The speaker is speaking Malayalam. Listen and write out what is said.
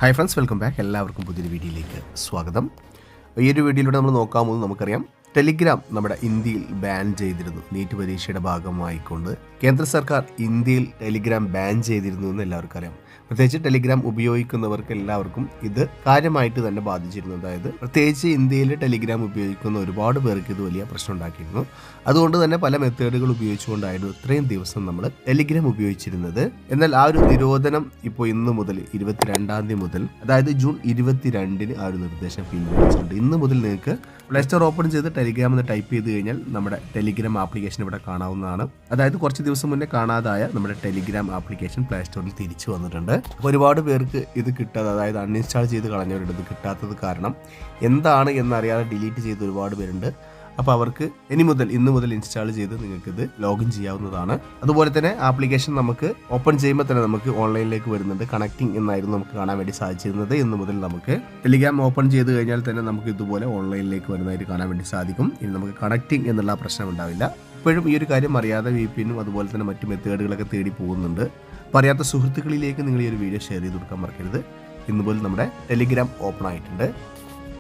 Hi friends, welcome back. എല്ലാവർക്കും പുതിയൊരു വീഡിയോയിലേക്ക് സ്വാഗതം. ഈ ഒരു വീഡിയോയിലൂടെ നമ്മൾ നോക്കാൻ പോകുന്നത് നമുക്കറിയാം, ടെലിഗ്രാം നമ്മുടെ ഇന്ത്യയിൽ ബാൻ ചെയ്തിരുന്നു. നീറ്റ് പരീക്ഷയുടെ ഭാഗമായിക്കൊണ്ട് കേന്ദ്ര സർക്കാർ ഇന്ത്യയിൽ ടെലിഗ്രാം ബാൻ ചെയ്തിരുന്നു എന്ന് എല്ലാവർക്കും അറിയാം. പ്രത്യേകിച്ച് ടെലിഗ്രാം ഉപയോഗിക്കുന്നവർക്ക് എല്ലാവർക്കും ഇത് കാര്യമായിട്ട് തന്നെ ബാധിച്ചിരുന്നു. അതായത് പ്രത്യേകിച്ച് ഇന്ത്യയിൽ ടെലിഗ്രാം ഉപയോഗിക്കുന്ന ഒരുപാട് പേർക്ക് ഇത് വലിയ പ്രശ്നം ഉണ്ടാക്കിയിരുന്നു. അതുകൊണ്ട് തന്നെ പല മെത്തേഡുകൾ ഉപയോഗിച്ചുകൊണ്ടായിരുന്നു ഇത്രയും ദിവസം നമ്മൾ ടെലിഗ്രാം ഉപയോഗിച്ചിരുന്നത്. എന്നാൽ ആ ഒരു നിരോധനം ഇപ്പോൾ ഇന്ന് മുതൽ 22-ാം തീയതി മുതൽ, അതായത് ജൂൺ 22-ന് ആ ഒരു നിർദ്ദേശം പിൻവലിച്ചിട്ടുണ്ട്. ഇന്ന് മുതൽ നിങ്ങൾക്ക് പ്ലേ സ്റ്റോർ ഓപ്പൺ ചെയ്ത് ടെലിഗ്രാം എന്ന് ടൈപ്പ് ചെയ്ത് കഴിഞ്ഞാൽ നമ്മുടെ ടെലിഗ്രാം ആപ്ലിക്കേഷൻ ഇവിടെ കാണാവുന്നതാണ്. അതായത് കുറച്ച് ദിവസം മുന്നേ കാണാതായ നമ്മുടെ ടെലിഗ്രാം ആപ്ലിക്കേഷൻ പ്ലേ സ്റ്റോറിൽ തിരിച്ചു വന്നിട്ടുണ്ട്. ഒരുപാട് പേർക്ക് ഇത് കിട്ടാതെ, അതായത് അൺഇൻസ്റ്റാൾ ചെയ്ത് കളഞ്ഞവരുടെ ഇത് കിട്ടാത്തത് കാരണം എന്താണ് എന്നറിയാതെ ഡിലീറ്റ് ചെയ്ത് ഒരുപാട് പേരുണ്ട്. അപ്പോൾ അവർക്ക് ഇന്ന് മുതൽ ഇൻസ്റ്റാൾ ചെയ്ത് നിങ്ങൾക്കിത് ലോഗിൻ ചെയ്യാവുന്നതാണ്. അതുപോലെ തന്നെ ആപ്ലിക്കേഷൻ നമുക്ക് ഓപ്പൺ ചെയ്യുമ്പോൾ തന്നെ നമുക്ക് ഓൺലൈനിലേക്ക് വരുന്നുണ്ട്. കണക്റ്റിംഗ് എന്നായിരുന്നു നമുക്ക് കാണാൻ വേണ്ടി സാധിച്ചിരുന്നത്. ഇന്ന് മുതൽ നമുക്ക് ടെലിഗ്രാം ഓപ്പൺ ചെയ്ത് കഴിഞ്ഞാൽ തന്നെ നമുക്ക് ഇതുപോലെ ഓൺലൈനിലേക്ക് വരുന്നതായിട്ട് കാണാൻ വേണ്ടി സാധിക്കും. ഇനി നമുക്ക് കണക്റ്റിംഗ് എന്നുള്ള പ്രശ്നം ഉണ്ടാവില്ല. ഇപ്പോഴും ഈ ഒരു കാര്യം അറിയാതെ VPN അതുപോലെ തന്നെ മറ്റു മെത്തേഡുകളൊക്കെ തേടി പോകുന്നുണ്ട്. അപ്പോൾ അറിയാത്ത സുഹൃത്തുക്കളിലേക്ക് നിങ്ങൾ ഈ ഒരു വീഡിയോ ഷെയർ ചെയ്ത് കൊടുക്കാൻ മറക്കരുത്. ഇന്ന് മുതൽ നമ്മുടെ ടെലിഗ്രാം ഓപ്പൺ ആയിട്ടുണ്ട്.